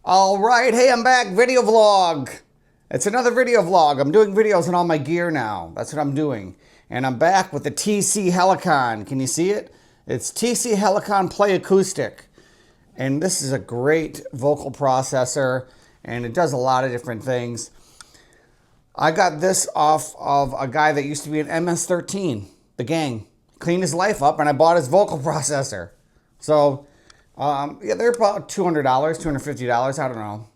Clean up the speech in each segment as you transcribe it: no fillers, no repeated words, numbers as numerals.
All right, hey, I'm back, video vlog. It's another video vlog. I'm doing videos on all my gear now. That's what I'm doing. And I'm back with the TC-Helicon. Can you see it? It's TC-Helicon Play Acoustic. And this is a great vocal processor, and it does a lot of different things. I got this off of a guy that used to be an MS-13, the gang. Cleaned his life up, and I bought his vocal processor. So, yeah, they're about $200, $250, I don't know.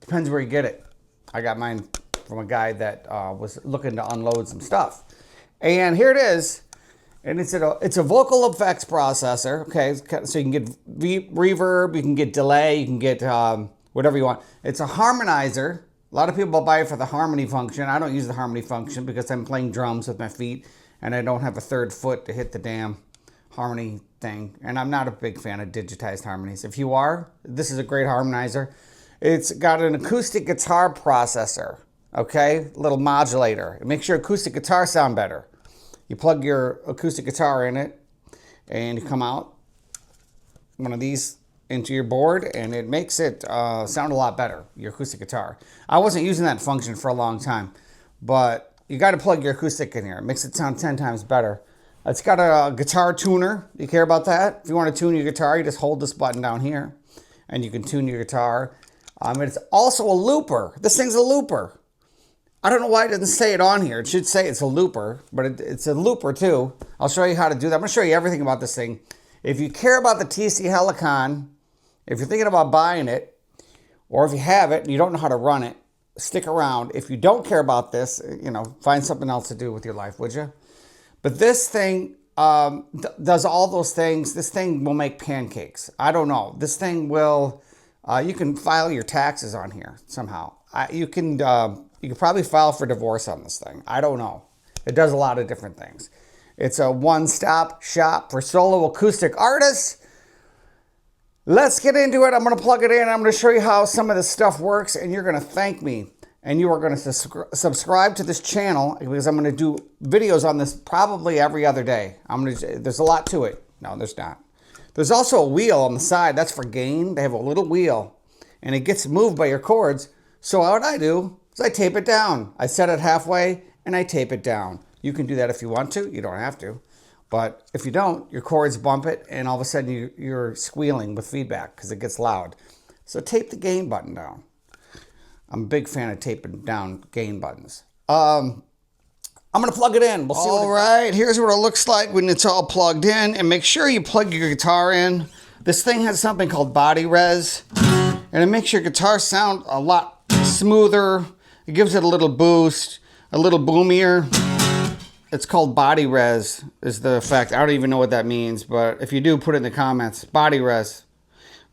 Depends where you get it. I got mine from a guy that was looking to unload some stuff. And here it is. And it's a vocal effects processor. Okay, so you can get reverb, you can get delay, you can get whatever you want. It's a harmonizer. A lot of people buy it for the harmony function. I don't use the harmony function because I'm playing drums with my feet and I don't have a third foot to hit the damn harmony thing. And I'm not a big fan of digitized harmonies. If you are, this is a great harmonizer. It's got an acoustic guitar processor, okay? Little modulator. It makes your acoustic guitar sound better. You plug your acoustic guitar in it and you come out one of these into your board and it makes it sound a lot better, your acoustic guitar. I wasn't using that function for a long time, but you got to plug your acoustic in here. It makes it sound 10 times better. It's got a guitar tuner. You care about that? If you want to tune your guitar, you just hold this button down here and you can tune your guitar. It's also a looper. This thing's a looper. I don't know why it doesn't say it on here. It should say it's a looper, but it's a looper too. I'll show you how to do that. I'm going to show you everything about this thing. If you care about the TC-Helicon, if you're thinking about buying it, or if you have it and you don't know how to run it, stick around. If you don't care about this, you know, find something else to do with your life, would you? But this thing does all those things. This thing will make pancakes. I don't know. This thing will, you can file your taxes on here somehow. You can probably file for divorce on this thing. I don't know. It does a lot of different things. It's a one-stop shop for solo acoustic artists. Let's get into it. I'm going to plug it in. I'm going to show you how some of this stuff works, and you're going to thank me. And you are going to subscribe to this channel because I'm going to do videos on this probably every other day. There's a lot to it. No, there's not. There's also a wheel on the side. That's for gain. They have a little wheel, and it gets moved by your cords. So what I do is I tape it down. I set it halfway, and I tape it down. You can do that if you want to. You don't have to. But if you don't, your cords bump it, and all of a sudden you're squealing with feedback because it gets loud. So tape the gain button down. I'm a big fan of taping down gain buttons. I'm going to plug it in. We'll see. All right, here's what it looks like when it's all plugged in. And make sure you plug your guitar in. This thing has something called body res. And it makes your guitar sound a lot smoother. It gives it a little boost, a little boomier. It's called body res is the effect. I don't even know what that means. But if you do, put it in the comments. Body res.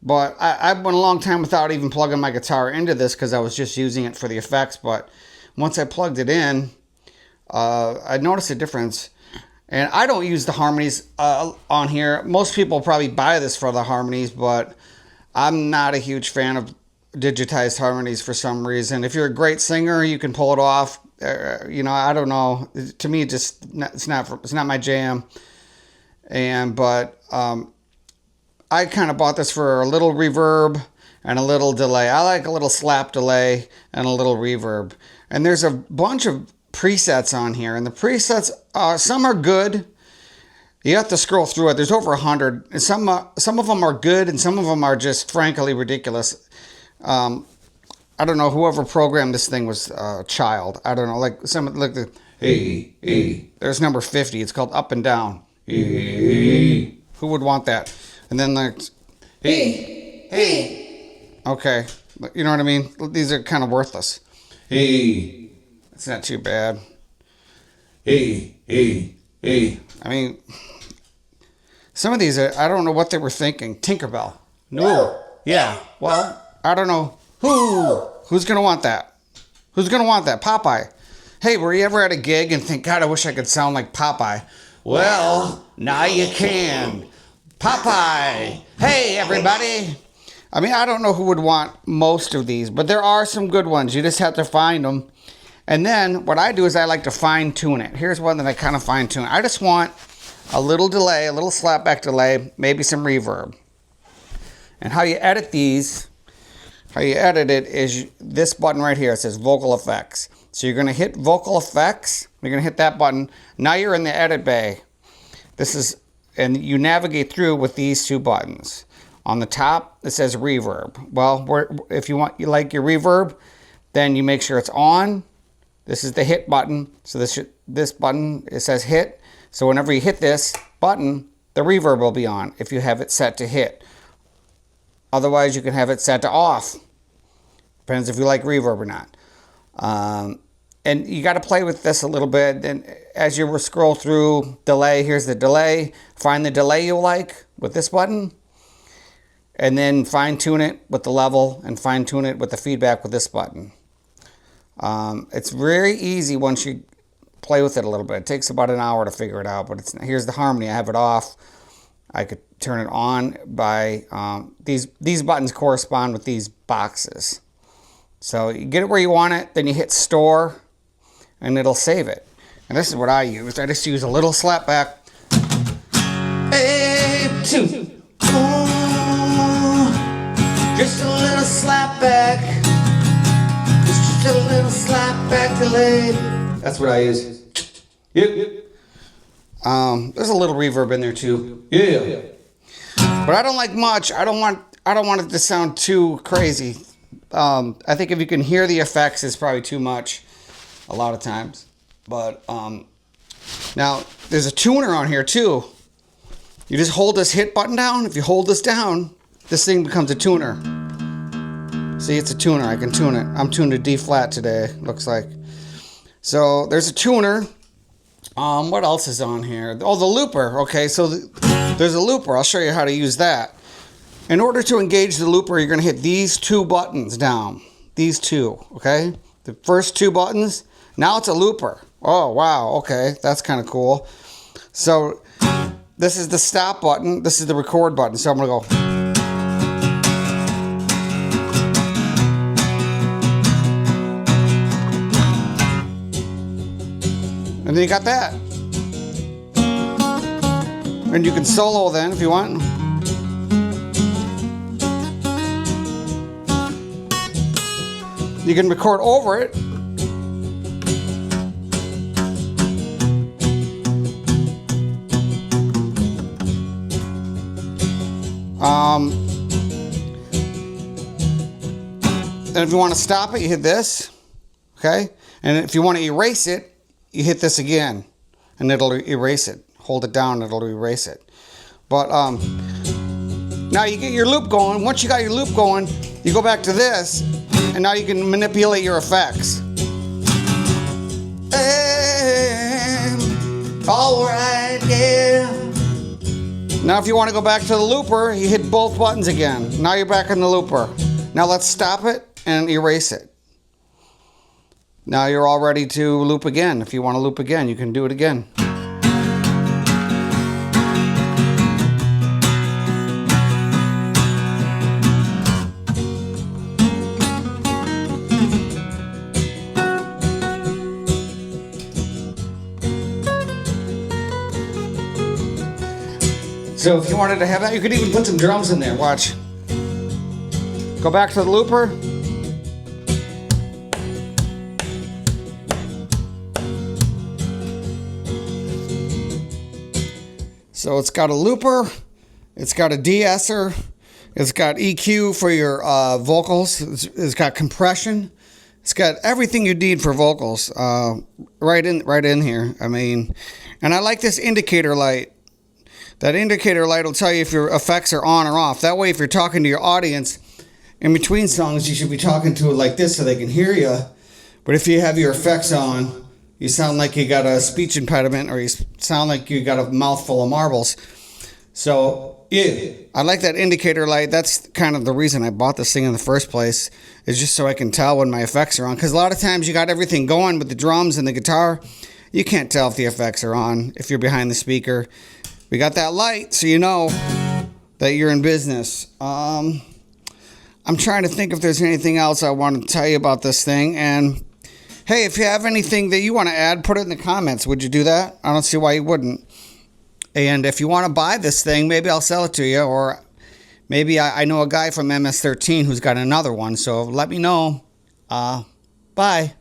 But I went a long time without even plugging my guitar into this because I was just using it for the effects. But once I plugged it in, I noticed a difference. And I don't use the harmonies on here. Most people probably buy this for the harmonies, but I'm not a huge fan of digitized harmonies for some reason. If you're a great singer, you can pull it off. You know, I don't know. To me, it's not my jam. But I kind of bought this for a little reverb and a little delay. I like a little slap delay and a little reverb. And there's a bunch of presets on here. And the presets, some are good. You have to scroll through it. There's over 100. And some of them are good and some of them are just frankly ridiculous. I don't know, whoever programmed this thing was a child. I don't know, like hey. There's number 50. It's called up and down. Hey. Who would want that? And then like, hey. Okay, you know what I mean? These are kind of worthless. Hey. It's not too bad. Hey. I mean, some of these, I don't know what they were thinking. Tinkerbell. No. Yeah, well, I don't know. Who's going to want that? Who's going to want that? Popeye. Hey, were you ever at a gig and think, God, I wish I could sound like Popeye? Well, now you can. Popeye. Hey, everybody. I mean, I don't know who would want most of these, but there are some good ones. You just have to find them. And then what I do is I like to fine tune it. Here's one that I kind of fine tune. I just want a little delay, a little slapback delay, maybe some reverb. And how you edit these how you edit it is this button right here. It says vocal effects. So you're going to hit vocal effects. You're going to hit that button. Now you're in the edit bay. And you navigate through with these two buttons. On the top, it says reverb. Well, if you like your reverb, then you make sure it's on. This is the hit button. So this button, it says hit. So whenever you hit this button, the reverb will be on if you have it set to hit. Otherwise, you can have it set to off. Depends if you like reverb or not. And you got to play with this a little bit. And as you scroll through delay, here's the delay. Find the delay you like with this button. And then fine tune it with the level and fine tune it with the feedback with this button. It's very easy once you play with it a little bit. It takes about an hour to figure it out. But here's the harmony. I have it off. I could turn it on by these buttons correspond with these boxes. So you get it where you want it. Then you hit store. And it'll save it. And this is what I use. I just use a little slapback. A, 2. Oh, just a little slapback. Just a little slapback delay. That's what I use. Yep. There's a little reverb in there too. Yeah. But I don't like much. I don't want it to sound too crazy. I think if you can hear the effects, it's probably too much. A lot of times. But now there's a tuner on here too. You just hold this hit button down. If you hold this down, this thing becomes a tuner. See, it's a tuner. I can tune it. I'm tuned to D flat today, looks like. So there's a tuner. What else is on here? Oh, the looper. Okay, so there's a looper. I'll show you how to use that. In order to engage the looper, you're going to hit these two buttons down. These two, okay? The first two buttons. Now it's a looper. Oh, wow. Okay, that's kind of cool. So this is the stop button. This is the record button. So I'm going to go. And then you got that. And you can solo then if you want. You can record over it. And if you want to stop it, you hit this, okay? And if you want to erase it, you hit this again, and it'll erase it. Hold it down, it'll erase it. But now you get your loop going. Once you got your loop going, you go back to this, and now you can manipulate your effects. All right, yeah. Now if you want to go back to the looper, you hit both buttons again. Now you're back in the looper. Now let's stop it and erase it. Now you're all ready to loop again. If you want to loop again, you can do it again. So if you wanted to have that, you could even put some drums in there. Watch. Go back to the looper. So it's got a looper, it's got a de-esser, it's got EQ for your vocals, it's got compression, it's got everything you need for vocals right in here. I mean, and I like this indicator light. That indicator light will tell you if your effects are on or off. That way, if you're talking to your audience in between songs, you should be talking to it like this so they can hear you. But if you have your effects on, you sound like you got a speech impediment, or you sound like you got a mouthful of marbles. So, yeah, I like that indicator light. That's kind of the reason I bought this thing in the first place, is just so I can tell when my effects are on. Because a lot of times you got everything going with the drums and the guitar. You can't tell if the effects are on if you're behind the speaker. We got that light, so you know that you're in business. I'm trying to think if there's anything else I want to tell you about this thing. And hey, if you have anything that you want to add, put it in the comments. Would you do that? I don't see why you wouldn't. And if you want to buy this thing, maybe I'll sell it to you, or Maybe I know a guy from MS-13 who's got another one, so let me know. Bye.